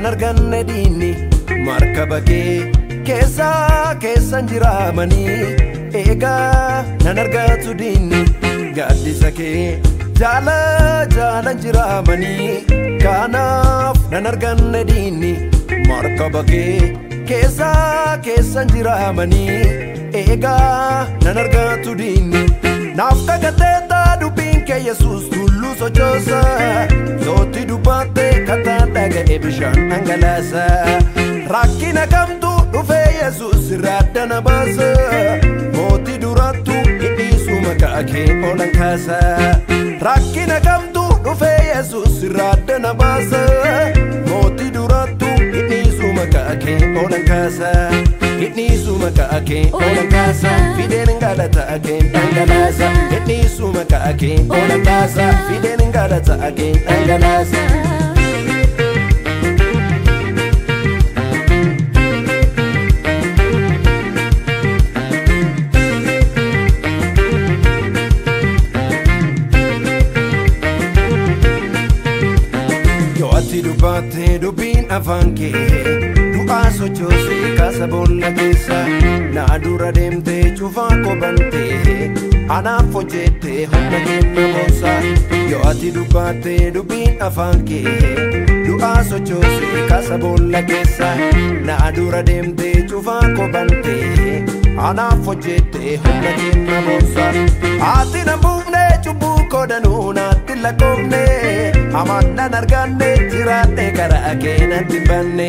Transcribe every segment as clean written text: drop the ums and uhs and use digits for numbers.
nan arganne diinni markaba kee keessan jiraamanii eegaa nan argatu diinni gaaddisa kee jaalan jiraamanii kanaaf nan arganne diinni markaba kee keessan jiraamanii eegaa nan argatu diinni naaf kakateeta dubbiin kee Yesuus tulluu sochoosa zootti dubbatte kataa dhaga'e bishaan dhangalaasa rakkina kamtu dhufee Yesuus irraa na baasa mootii durattu hidhiisu maqaa kee oolan kaasa rakkina kamtu dhufee Yesuus irraa na baasa mootii durattu hidhiisu maqaa kee oolan kaasa hidhiisu maqaa kee oolan kaasa fideen galataa kee dhangalaasa hidhiisu maqaa kee oolan kaasa fideen galataa kee dhangalaasa. Dubbate dubbiin afaan kee du'aa sochoosee kaasa boolla keessa na dura deemtee cufaa qobantee anaaf hojjettee humna kenna moosa yoo ati dubbatte dubbiin afaan kee du'aa sochoosee kaasa boolla keessa na dura deemtee cufaa qobantee anaaf hojjettee humna kenna moosa ati na buufne cubbuu kodanuu naatti lakkoofne amannan arganne jiraadhe karaa kee natti banne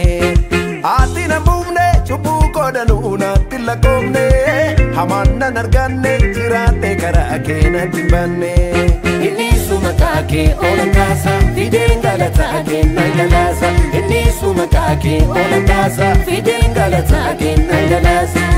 ati na buufne cubbuu kodanuu naatti lakkoofne amannan arganne jiraadhe karaa kee natti banne hidhiisu maqaa kee oolan kaasa fideen galataa kee dhangalaasa hidhiisu maqaa kee oolan kaasa fideen galataa kee dhangalaasa.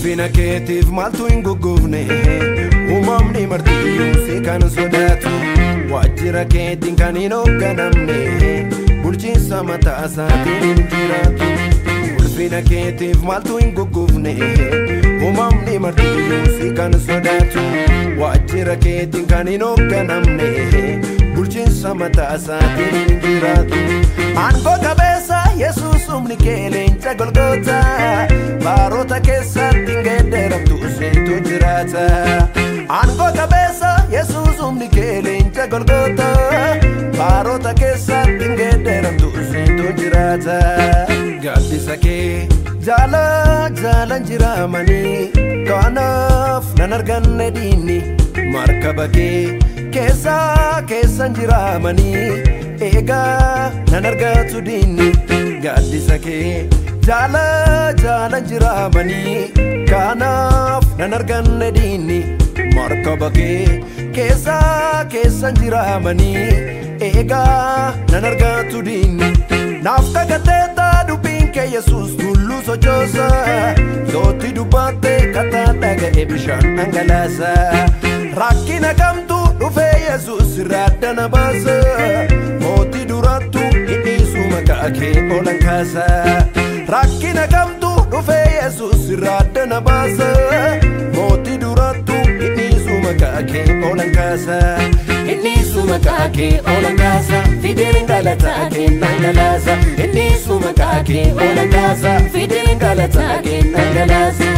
Ulfina keetiif maaltu hin gugguufne uumamni martiyyuu si kan sodaatu waajjira keetiin kan hin hoogganamne bulchiinsa mataa isaatiin hin jiraatu ulfina keetiif maaltu hin gugguufne uumamni martiyyuu si kan sodaatu waajjira keetiin kan hin hoogganamne bulchiinsa mataa isaatiin hin jiraatu aangoo qabeessa Yesuus humni kee leenca Golgoota baroota keessatti geeddaramtu seetu jiraata aangoo qabeessa Yesuus humni kee leenca Golgoota baroota keessatti geeddaramtu seetu jiraata gaaddisa kee jaalan jiraamanii kanaaf nan arganne diinni markaba kee keessan jiraamanii eegaa nan argatu diinni gaaddisa kee jaalan jiraamanii kanaaf nan arganne diinni markaba kee keessan jiraamanii eegaa nan argatu diinni naaf kakateeta dubbiin kee Yesuus tulluu sochoosa zootti dubbatte kataa dhaga'e bishaan dhangalaasa rakkina kamtu dhufee Yesuus irraa na baasa mootii durattu hidhiisu maqaa kee oolan kaasa rakkina kamtu dhufee Yesuus irraa na baasa mootii durattu hidhiisu maqaa kee oolan kaasa hidhiisu maqaa kee oolan kaasa fideen galataa kee dhangalaasa hidhiisu maqaa kee oolan kaasa fideen galataa kee dhangalaasa.